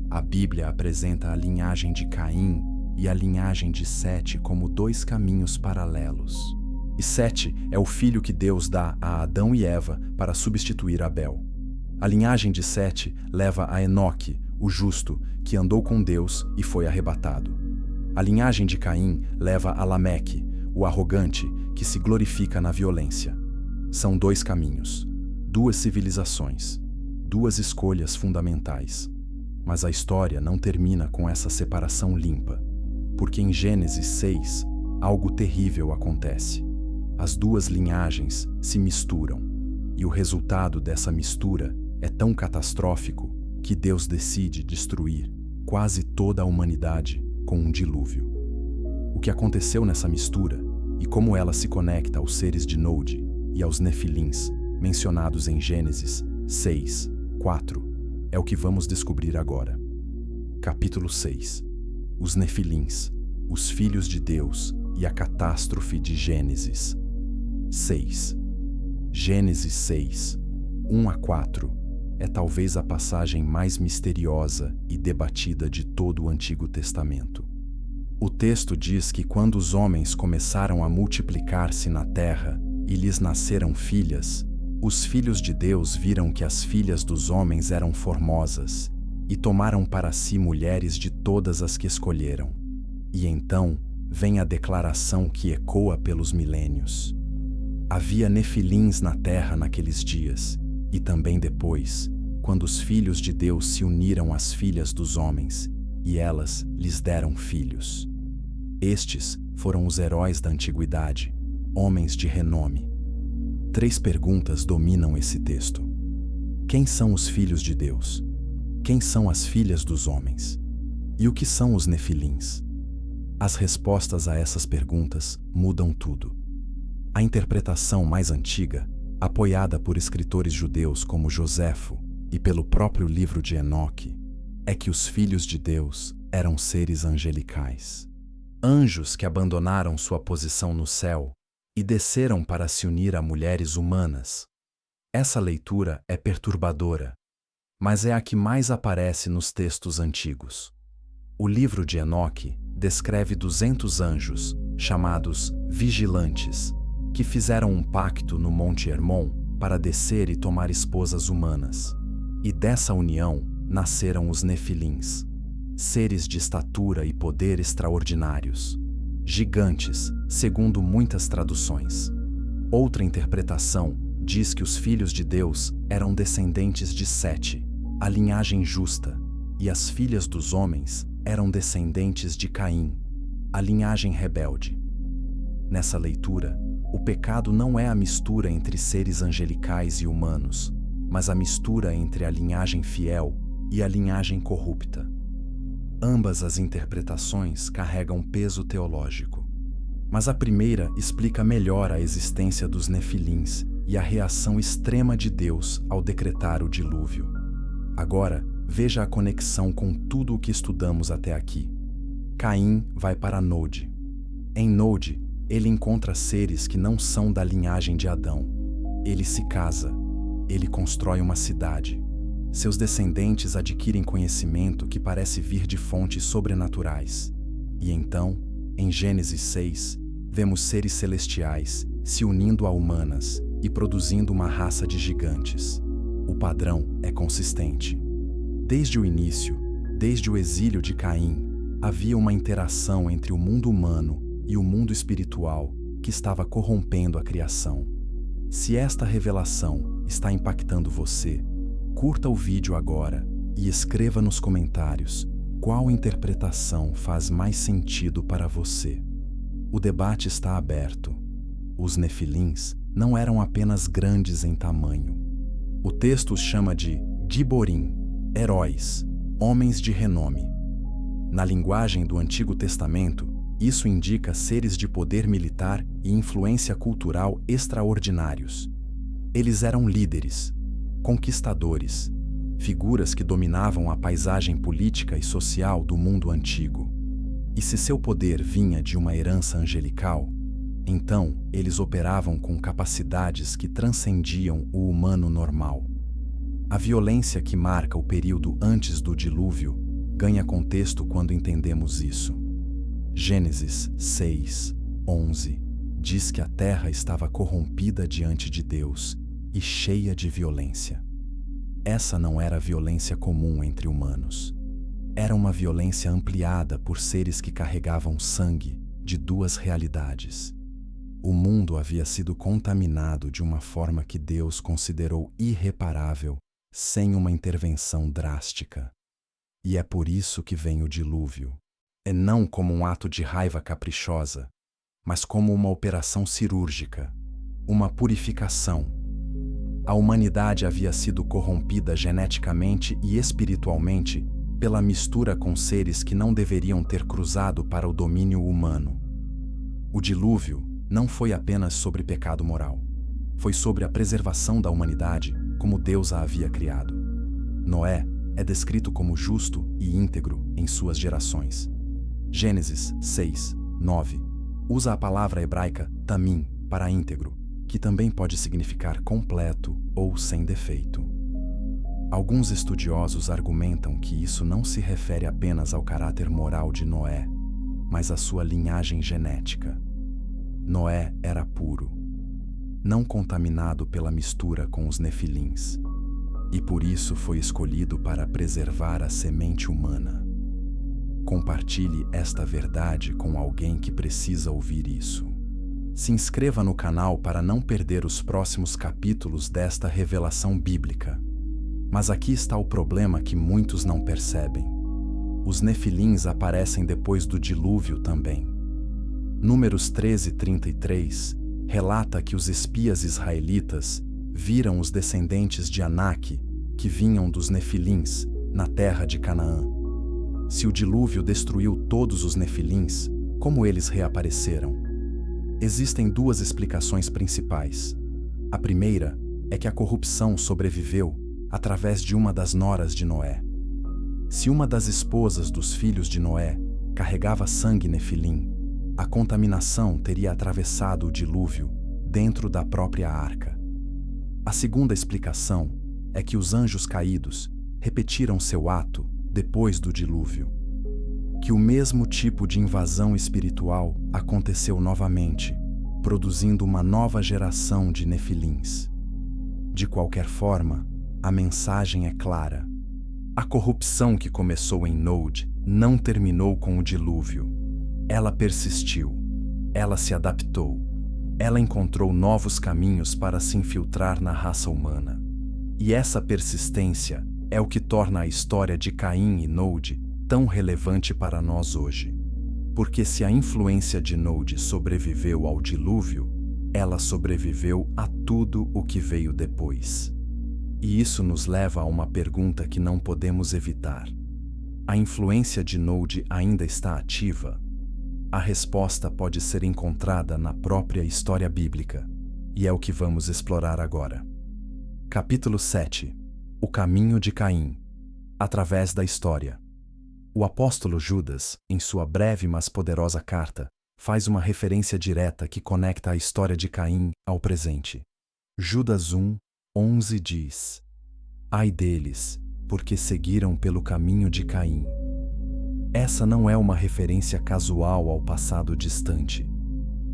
A Bíblia apresenta a linhagem de Caim e a linhagem de Sete como 2 caminhos paralelos. E Sete é o filho que Deus dá a Adão e Eva para substituir Abel. A linhagem de Sete leva a Enoque, o justo, que andou com Deus e foi arrebatado. A linhagem de Caim leva a Lameque, o arrogante, que se glorifica na violência. São dois caminhos, duas civilizações, duas escolhas fundamentais. Mas a história não termina com essa separação limpa, porque em Gênesis 6, algo terrível acontece. As duas linhagens se misturam, e o resultado dessa mistura é tão catastrófico que Deus decide destruir quase toda a humanidade com um dilúvio. O que aconteceu nessa mistura e como ela se conecta aos seres de Nod e aos Nefilins, mencionados em Gênesis 6, 4, é o que vamos descobrir agora. Capítulo 6. Os Nefilins, os filhos de Deus e a catástrofe de Gênesis 6. Gênesis 6, 1 a 4, é talvez a passagem mais misteriosa e debatida de todo o Antigo Testamento. O texto diz que quando os homens começaram a multiplicar-se na terra e lhes nasceram filhas, os filhos de Deus viram que as filhas dos homens eram formosas e tomaram para si mulheres de todas as que escolheram. E então vem a declaração que ecoa pelos milênios. Havia nefilins na terra naqueles dias, e também depois, quando os filhos de Deus se uniram às filhas dos homens, e elas lhes deram filhos. Estes foram os heróis da antiguidade, homens de renome. 3 perguntas dominam esse texto. Quem são os filhos de Deus? Quem são as filhas dos homens? E o que são os nefilins? As respostas a essas perguntas mudam tudo. A interpretação mais antiga, apoiada por escritores judeus como Joséfo e pelo próprio livro de Enoque, é que os filhos de Deus eram seres angelicais. Anjos que abandonaram sua posição no céu e desceram para se unir a mulheres humanas. Essa leitura é perturbadora, mas é a que mais aparece nos textos antigos. O livro de Enoque descreve 200 anjos, chamados vigilantes, que fizeram um pacto no Monte Hermon para descer e tomar esposas humanas. E dessa união nasceram os nefilins, seres de estatura e poder extraordinários, gigantes, segundo muitas traduções. Outra interpretação diz que os filhos de Deus eram descendentes de Sete, a linhagem justa, e as filhas dos homens eram descendentes de Caim, a linhagem rebelde. Nessa leitura, o pecado não é a mistura entre seres angelicais e humanos, mas a mistura entre a linhagem fiel e a linhagem corrupta. Ambas as interpretações carregam peso teológico. Mas a primeira explica melhor a existência dos nefilins e a reação extrema de Deus ao decretar o dilúvio. Agora, veja a conexão com tudo o que estudamos até aqui. Caim vai para Nod. Em Nod, ele encontra seres que não são da linhagem de Adão. Ele se casa. Ele constrói uma cidade. Seus descendentes adquirem conhecimento que parece vir de fontes sobrenaturais. E então, em Gênesis 6, vemos seres celestiais se unindo a humanas e produzindo uma raça de gigantes. O padrão é consistente. Desde o início, desde o exílio de Caim, havia uma interação entre o mundo humano e o mundo espiritual que estava corrompendo a criação. Se esta revelação está impactando você, curta o vídeo agora e escreva nos comentários qual interpretação faz mais sentido para você. O debate está aberto. Os nefilins não eram apenas grandes em tamanho. O texto os chama de Giborim, heróis, homens de renome. Na linguagem do Antigo Testamento, isso indica seres de poder militar e influência cultural extraordinários. Eles eram líderes, conquistadores, figuras que dominavam a paisagem política e social do mundo antigo. E se seu poder vinha de uma herança angelical, então eles operavam com capacidades que transcendiam o humano normal. A violência que marca o período antes do dilúvio ganha contexto quando entendemos isso. Gênesis 6, 11 diz que a terra estava corrompida diante de Deus e cheia de violência. Essa não era violência comum entre humanos. Era uma violência ampliada por seres que carregavam sangue de duas realidades. O mundo havia sido contaminado de uma forma que Deus considerou irreparável, sem uma intervenção drástica. E é por isso que vem o dilúvio. É não como um ato de raiva caprichosa, mas como uma operação cirúrgica, uma purificação. A humanidade havia sido corrompida geneticamente e espiritualmente pela mistura com seres que não deveriam ter cruzado para o domínio humano. O dilúvio não foi apenas sobre pecado moral. Foi sobre a preservação da humanidade como Deus a havia criado. Noé é descrito como justo e íntegro em suas gerações. Gênesis 6, 9 usa a palavra hebraica tamim para íntegro, que também pode significar completo ou sem defeito. Alguns estudiosos argumentam que isso não se refere apenas ao caráter moral de Noé, mas à sua linhagem genética. Noé era puro, não contaminado pela mistura com os nefilins, e por isso foi escolhido para preservar a semente humana. Compartilhe esta verdade com alguém que precisa ouvir isso. Se inscreva no canal para não perder os próximos capítulos desta revelação bíblica. Mas aqui está o problema que muitos não percebem. Os nefilins aparecem depois do dilúvio também. Números 13:33 relata que os espias israelitas viram os descendentes de Anak, que vinham dos nefilins, na terra de Canaã. Se o dilúvio destruiu todos os nefilins, como eles reapareceram? Existem duas explicações principais. A primeira é que a corrupção sobreviveu através de uma das noras de Noé. Se uma das esposas dos filhos de Noé carregava sangue nefilim, a contaminação teria atravessado o dilúvio dentro da própria arca. A segunda explicação é que os anjos caídos repetiram seu ato depois do dilúvio. Que o mesmo tipo de invasão espiritual aconteceu novamente, produzindo uma nova geração de nefilins. De qualquer forma, a mensagem é clara. A corrupção que começou em Nod não terminou com o dilúvio. Ela persistiu. Ela se adaptou. Ela encontrou novos caminhos para se infiltrar na raça humana. E essa persistência é o que torna a história de Caim e Nod tão relevante para nós hoje. Porque se a influência de Nod sobreviveu ao dilúvio, ela sobreviveu a tudo o que veio depois. E isso nos leva a uma pergunta que não podemos evitar. A influência de Nod ainda está ativa? A resposta pode ser encontrada na própria história bíblica, e é o que vamos explorar agora. Capítulo 7. O caminho de Caim. Através da história. O apóstolo Judas, em sua breve mas poderosa carta, faz uma referência direta que conecta a história de Caim ao presente. Judas 1:11 diz: Ai deles, porque seguiram pelo caminho de Caim. Essa não é uma referência casual ao passado distante.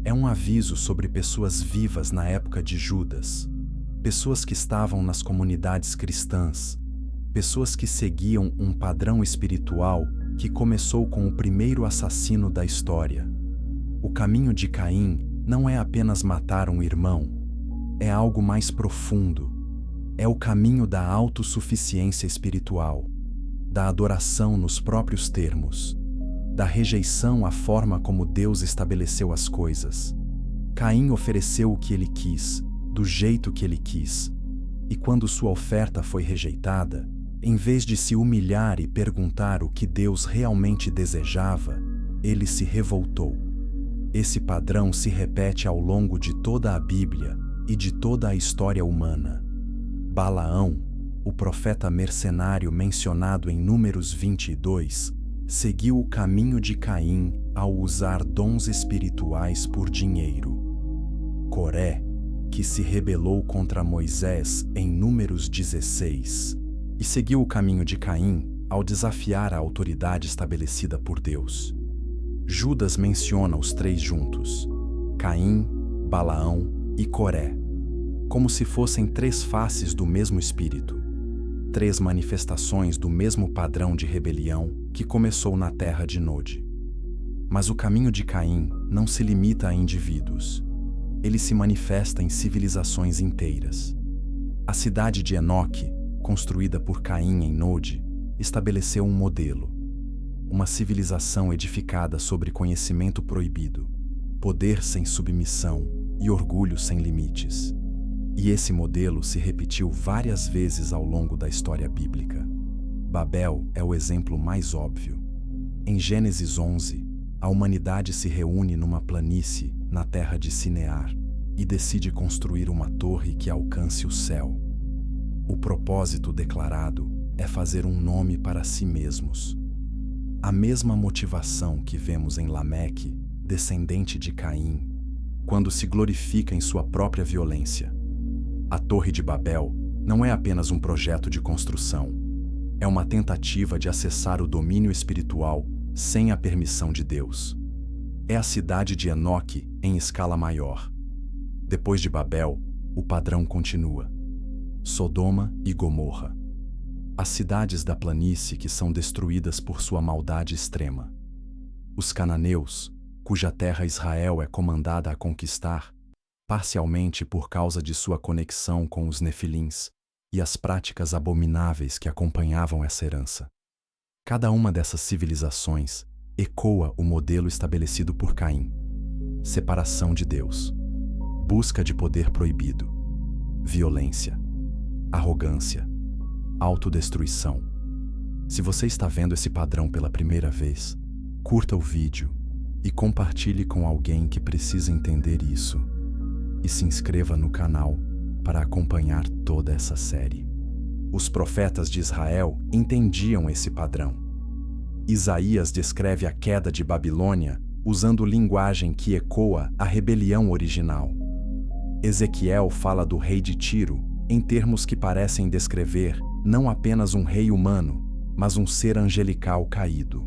É um aviso sobre pessoas vivas na época de Judas, pessoas que estavam nas comunidades cristãs, pessoas que seguiam um padrão espiritual que começou com o primeiro assassino da história. O caminho de Caim não é apenas matar um irmão, é algo mais profundo. É o caminho da autossuficiência espiritual, da adoração nos próprios termos, da rejeição à forma como Deus estabeleceu as coisas. Caim ofereceu o que ele quis, do jeito que ele quis, e quando sua oferta foi rejeitada, em vez de se humilhar e perguntar o que Deus realmente desejava, ele se revoltou. Esse padrão se repete ao longo de toda a Bíblia e de toda a história humana. Balaão, o profeta mercenário mencionado em Números 22, seguiu o caminho de Caim ao usar dons espirituais por dinheiro. Coré, que se rebelou contra Moisés em Números 16, e seguiu o caminho de Caim ao desafiar a autoridade estabelecida por Deus. Judas menciona os três juntos, Caim, Balaão e Coré, como se fossem três faces do mesmo espírito, três manifestações do mesmo padrão de rebelião que começou na terra de Nod. Mas o caminho de Caim não se limita a indivíduos. Ele se manifesta em civilizações inteiras. A cidade de Enoque, construída por Caim em Nod, estabeleceu um modelo. Uma civilização edificada sobre conhecimento proibido, poder sem submissão e orgulho sem limites. E esse modelo se repetiu várias vezes ao longo da história bíblica. Babel é o exemplo mais óbvio. Em Gênesis 11, a humanidade se reúne numa planície na terra de Sinear e decide construir uma torre que alcance o céu. O propósito declarado é fazer um nome para si mesmos. A mesma motivação que vemos em Lameque, descendente de Caim, quando se glorifica em sua própria violência. A Torre de Babel não é apenas um projeto de construção. É uma tentativa de acessar o domínio espiritual sem a permissão de Deus. É a cidade de Enoque em escala maior. Depois de Babel, o padrão continua. Sodoma e Gomorra. As cidades da planície que são destruídas por sua maldade extrema. Os cananeus, cuja terra Israel é comandada a conquistar, parcialmente por causa de sua conexão com os nefilins e as práticas abomináveis que acompanhavam essa herança. Cada uma dessas civilizações ecoa o modelo estabelecido por Caim: separação de Deus, busca de poder proibido, violência, arrogância, autodestruição. Se você está vendo esse padrão pela primeira vez, curta o vídeo e compartilhe com alguém que precisa entender isso. E se inscreva no canal para acompanhar toda essa série. Os profetas de Israel entendiam esse padrão. Isaías descreve a queda de Babilônia usando linguagem que ecoa a rebelião original. Ezequiel fala do rei de Tiro em termos que parecem descrever não apenas um rei humano, mas um ser angelical caído.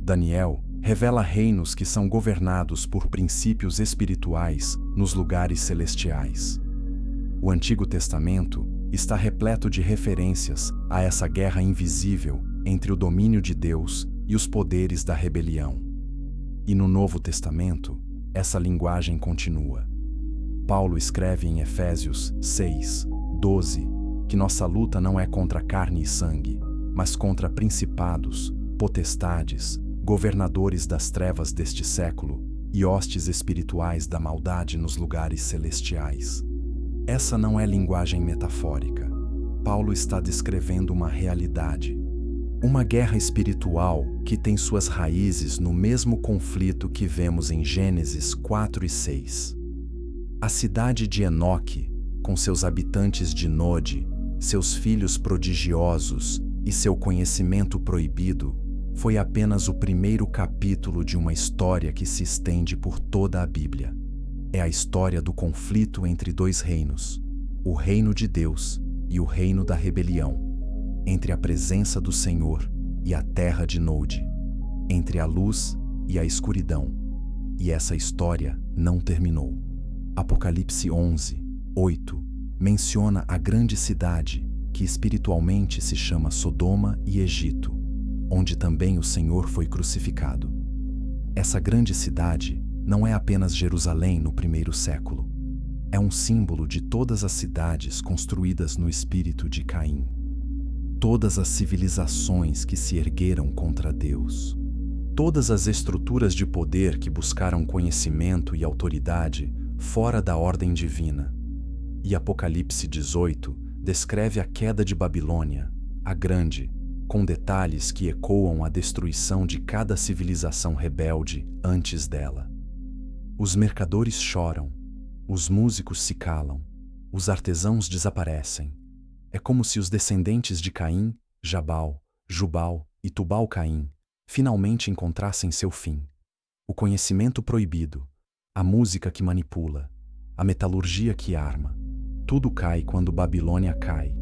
Daniel revela reinos que são governados por princípios espirituais nos lugares celestiais. O Antigo Testamento está repleto de referências a essa guerra invisível entre o domínio de Deus e os poderes da rebelião. E no Novo Testamento, essa linguagem continua. Paulo escreve em Efésios 6:12 que nossa luta não é contra carne e sangue, mas contra principados, potestades, governadores das trevas deste século e hostes espirituais da maldade nos lugares celestiais. Essa não é linguagem metafórica. Paulo está descrevendo uma realidade. Uma guerra espiritual que tem suas raízes no mesmo conflito que vemos em Gênesis 4 e 6. A cidade de Enoque, com seus habitantes de Nod, seus filhos prodigiosos e seu conhecimento proibido, foi apenas o primeiro capítulo de uma história que se estende por toda a Bíblia. É a história do conflito entre dois reinos, o reino de Deus e o reino da rebelião, entre a presença do Senhor e a terra de Nod, entre a luz e a escuridão. E essa história não terminou. Apocalipse 11:8 menciona a grande cidade que espiritualmente se chama Sodoma e Egito, onde também o Senhor foi crucificado. Essa grande cidade não é apenas Jerusalém no primeiro século. É um símbolo de todas as cidades construídas no espírito de Caim. Todas as civilizações que se ergueram contra Deus. Todas as estruturas de poder que buscaram conhecimento e autoridade fora da ordem divina. E Apocalipse 18 descreve a queda de Babilônia, a grande, com detalhes que ecoam a destruição de cada civilização rebelde antes dela. Os mercadores choram, os músicos se calam, os artesãos desaparecem. É como se os descendentes de Caim, Jabal, Jubal e Tubal-Caim finalmente encontrassem seu fim. O conhecimento proibido, a música que manipula, a metalurgia que arma, tudo cai quando Babilônia cai.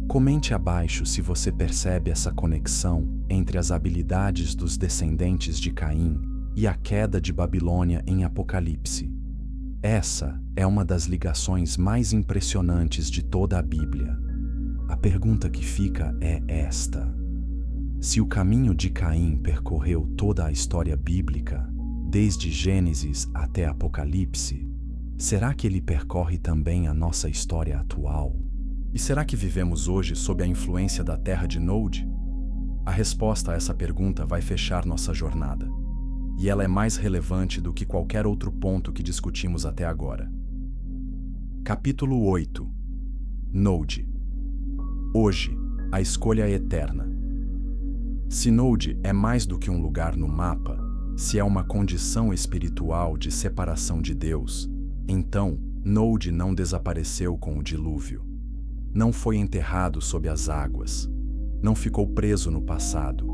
Comente abaixo se você percebe essa conexão entre as habilidades dos descendentes de Caim e a queda de Babilônia em Apocalipse. Essa é uma das ligações mais impressionantes de toda a Bíblia. A pergunta que fica é esta: Se o caminho de Caim percorreu toda a história bíblica, desde Gênesis até Apocalipse, será que ele percorre também a nossa história atual? E será que vivemos hoje sob a influência da terra de Nod? A resposta a essa pergunta vai fechar nossa jornada, e ela é mais relevante do que qualquer outro ponto que discutimos até agora. Capítulo 8. Nod. Hoje, a escolha é eterna. Se Nod é mais do que um lugar no mapa, se é uma condição espiritual de separação de Deus, então Nod não desapareceu com o dilúvio. Não foi enterrado sob as águas. Não ficou preso no passado.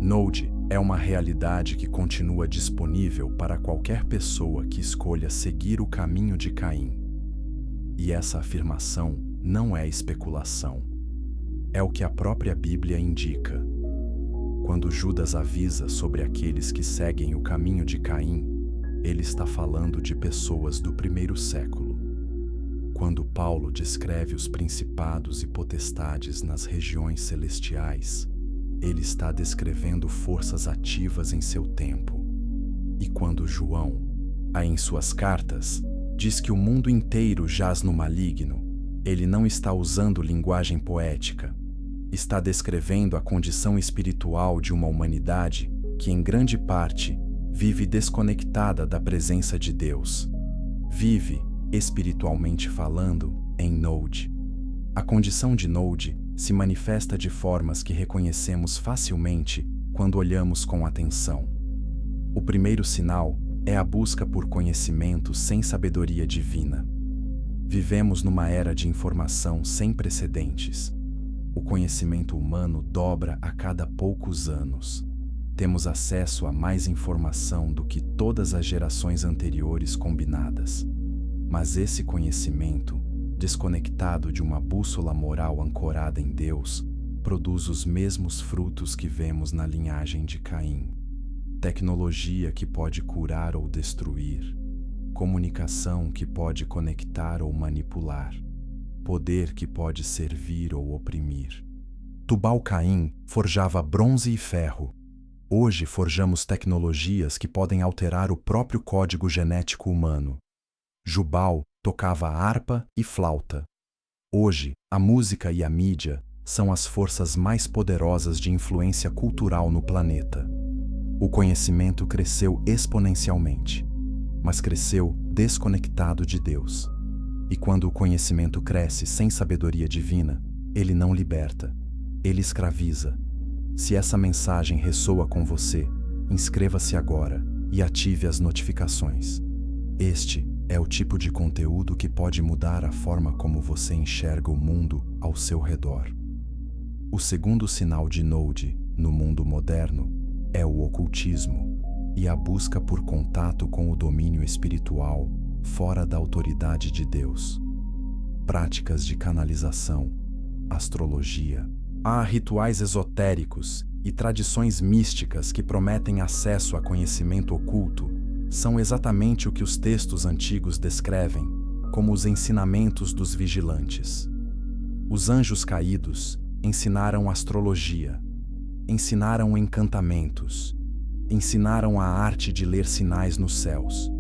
Nod é uma realidade que continua disponível para qualquer pessoa que escolha seguir o caminho de Caim. E essa afirmação não é especulação. É o que a própria Bíblia indica. Quando Judas avisa sobre aqueles que seguem o caminho de Caim, ele está falando de pessoas do primeiro século. Quando Paulo descreve os principados e potestades nas regiões celestiais, ele está descrevendo forças ativas em seu tempo. E quando João, em suas cartas, diz que o mundo inteiro jaz no maligno, ele não está usando linguagem poética. Está descrevendo a condição espiritual de uma humanidade que, em grande parte, vive desconectada da presença de Deus. Vive, espiritualmente falando, em Nod. A condição de Nod se manifesta de formas que reconhecemos facilmente quando olhamos com atenção. O primeiro sinal é a busca por conhecimento sem sabedoria divina. Vivemos numa era de informação sem precedentes. O conhecimento humano dobra a cada poucos anos. Temos acesso a mais informação do que todas as gerações anteriores combinadas. Mas esse conhecimento, desconectado de uma bússola moral ancorada em Deus, produz os mesmos frutos que vemos na linhagem de Caim. Tecnologia que pode curar ou destruir, comunicação que pode conectar ou manipular, poder que pode servir ou oprimir. Tubal-Caim forjava bronze e ferro. Hoje forjamos tecnologias que podem alterar o próprio código genético humano. Jubal tocava harpa e flauta. Hoje, a música e a mídia são as forças mais poderosas de influência cultural no planeta. O conhecimento cresceu exponencialmente, mas cresceu desconectado de Deus. E quando o conhecimento cresce sem sabedoria divina, ele não liberta, ele escraviza. Se essa mensagem ressoa com você, inscreva-se agora e ative as notificações. Este é o tipo de conteúdo que pode mudar a forma como você enxerga o mundo ao seu redor. O segundo sinal de Nod no mundo moderno é o ocultismo e a busca por contato com o domínio espiritual fora da autoridade de Deus. Práticas de canalização, astrologia. Há rituais esotéricos e tradições místicas que prometem acesso a conhecimento oculto. São exatamente o que os textos antigos descrevem como os ensinamentos dos vigilantes. Os anjos caídos ensinaram astrologia, ensinaram encantamentos, ensinaram a arte de ler sinais nos céus.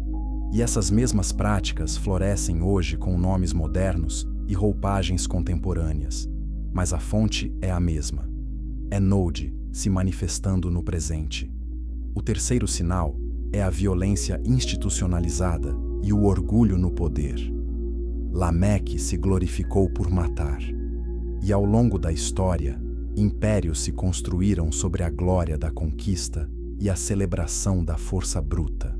E essas mesmas práticas florescem hoje com nomes modernos e roupagens contemporâneas, mas a fonte é a mesma. É Nod se manifestando no presente. O terceiro sinal é a violência institucionalizada e o orgulho no poder. Lameque se glorificou por matar. E ao longo da história, impérios se construíram sobre a glória da conquista e a celebração da força bruta.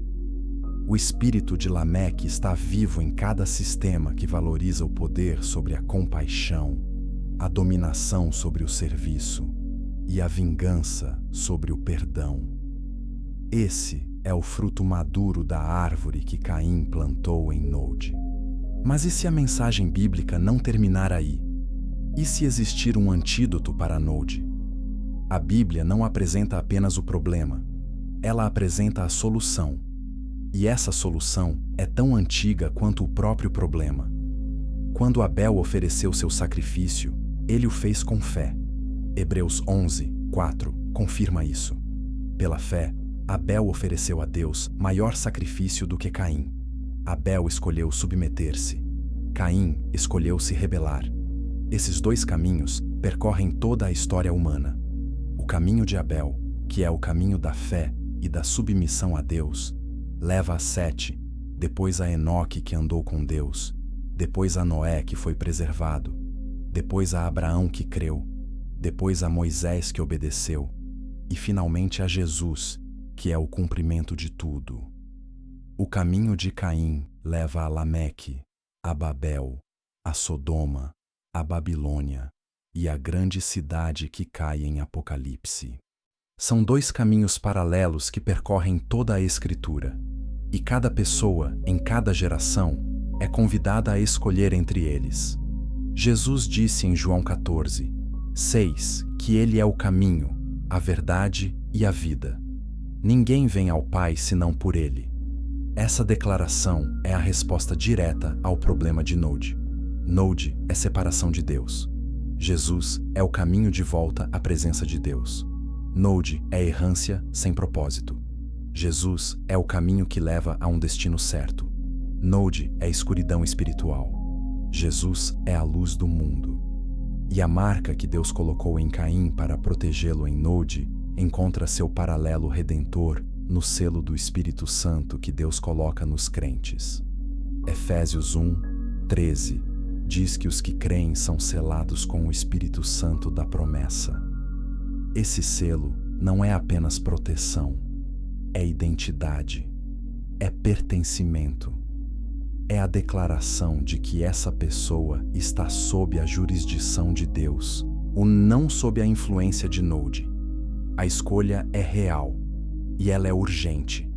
O espírito de Lameque está vivo em cada sistema que valoriza o poder sobre a compaixão, a dominação sobre o serviço e a vingança sobre o perdão. Esse é o fruto maduro da árvore que Caim plantou em Nod. Mas e se a mensagem bíblica não terminar aí? E se existir um antídoto para Nod? A Bíblia não apresenta apenas o problema, ela apresenta a solução. E essa solução é tão antiga quanto o próprio problema. Quando Abel ofereceu seu sacrifício, ele o fez com fé. Hebreus 11, 4. Confirma isso. Pela fé, Abel ofereceu a Deus maior sacrifício do que Caim. Abel escolheu submeter-se. Caim escolheu se rebelar. Esses dois caminhos percorrem toda a história humana. O caminho de Abel, que é o caminho da fé e da submissão a Deus, leva a Sete, depois a Enoque, que andou com Deus, depois a Noé, que foi preservado, depois a Abraão, que creu, depois a Moisés, que obedeceu, e finalmente a Jesus, que é o cumprimento de tudo. O caminho de Caim leva a Lameque, a Babel, a Sodoma, a Babilônia e a grande cidade que cai em Apocalipse. São dois caminhos paralelos que percorrem toda a Escritura, e cada pessoa, em cada geração, é convidada a escolher entre eles. Jesus disse em João 14, 6, que Ele é o caminho, a verdade e a vida. Ninguém vem ao Pai senão por Ele. Essa declaração é a resposta direta ao problema de Node. Node é separação de Deus. Jesus é o caminho de volta à presença de Deus. Node é errância sem propósito. Jesus é o caminho que leva a um destino certo. Node é escuridão espiritual. Jesus é a luz do mundo. E a marca que Deus colocou em Caim para protegê-lo em Node encontra seu paralelo redentor no selo do Espírito Santo que Deus coloca nos crentes. Efésios 1, 13 diz que os que creem são selados com o Espírito Santo da promessa. Esse selo não é apenas proteção, é identidade, é pertencimento. É a declaração de que essa pessoa está sob a jurisdição de Deus, ou não sob a influência de Node. A escolha é real e ela é urgente.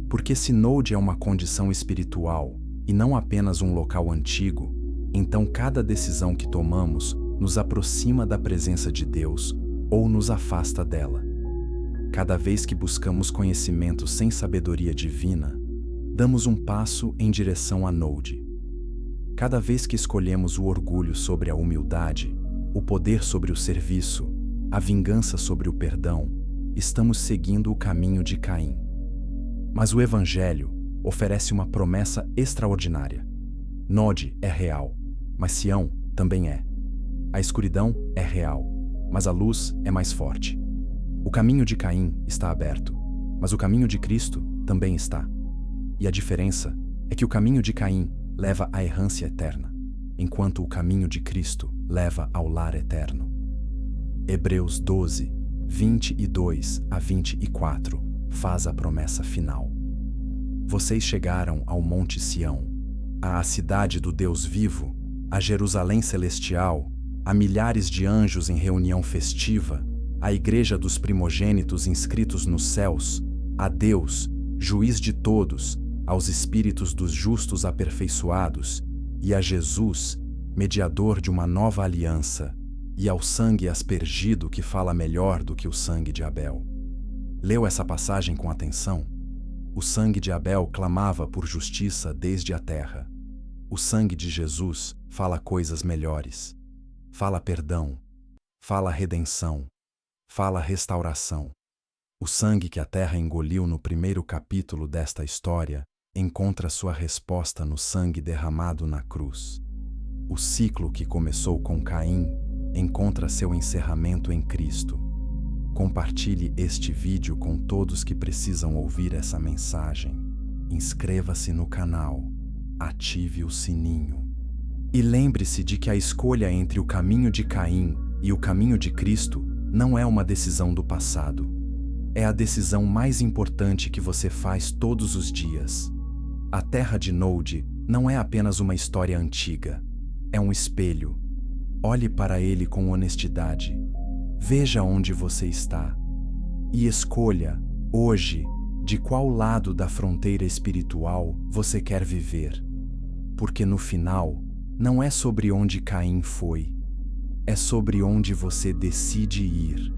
Porque se Node é uma condição espiritual e não apenas um local antigo, então cada decisão que tomamos nos aproxima da presença de Deus ou nos afasta dela. Cada vez que buscamos conhecimento sem sabedoria divina, damos um passo em direção a Node. Cada vez que escolhemos o orgulho sobre a humildade, o poder sobre o serviço, a vingança sobre o perdão, estamos seguindo o caminho de Caim. Mas o Evangelho oferece uma promessa extraordinária. Node é real, mas Sião também é. A escuridão é real, mas a luz é mais forte. O caminho de Caim está aberto, mas o caminho de Cristo também está. E a diferença é que o caminho de Caim leva à errância eterna, enquanto o caminho de Cristo leva ao lar eterno. Hebreus 12, 22 a 24 faz a promessa final. Vocês chegaram ao Monte Sião, à cidade do Deus vivo, a Jerusalém celestial, a milhares de anjos em reunião festiva, a igreja dos primogênitos inscritos nos céus, a Deus, juiz de todos, aos espíritos dos justos aperfeiçoados, e a Jesus, mediador de uma nova aliança, e ao sangue aspergido que fala melhor do que o sangue de Abel. Leu essa passagem com atenção? O sangue de Abel clamava por justiça desde a terra. O sangue de Jesus fala coisas melhores. Fala perdão, fala redenção, fala restauração. O sangue que a terra engoliu no primeiro capítulo desta história encontra sua resposta no sangue derramado na cruz. O ciclo que começou com Caim encontra seu encerramento em Cristo. Compartilhe este vídeo com todos que precisam ouvir essa mensagem. Inscreva-se no canal, ative o sininho. E lembre-se de que a escolha entre o caminho de Caim e o caminho de Cristo não é uma decisão do passado. É a decisão mais importante que você faz todos os dias. A terra de Node não é apenas uma história antiga. É um espelho. Olhe para ele com honestidade. Veja onde você está. E escolha, hoje, de qual lado da fronteira espiritual você quer viver. Porque no final, não é sobre onde Caim foi. É sobre onde você decide ir.